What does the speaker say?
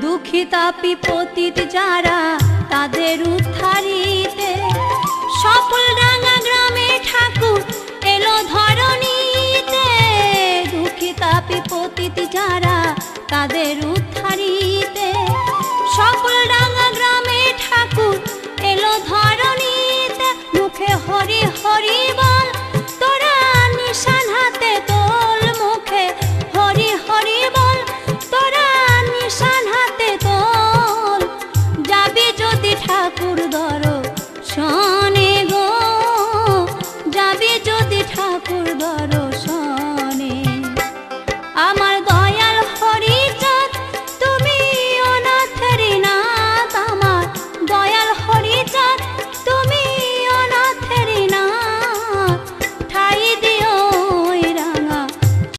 দুঃখিতাপি পতিত যারা তাদের উদ্ধারিতে সফলডাঙ্গা গ্রামে ঠাকুর এলো ধরণীতে। দুঃখিতাপি পতিত যারা তাদের উদ্ধারিতে সফলডাঙ্গা গ্রামে ঠাকুর এলো ধরণীতে। মুখে হরি হরি বল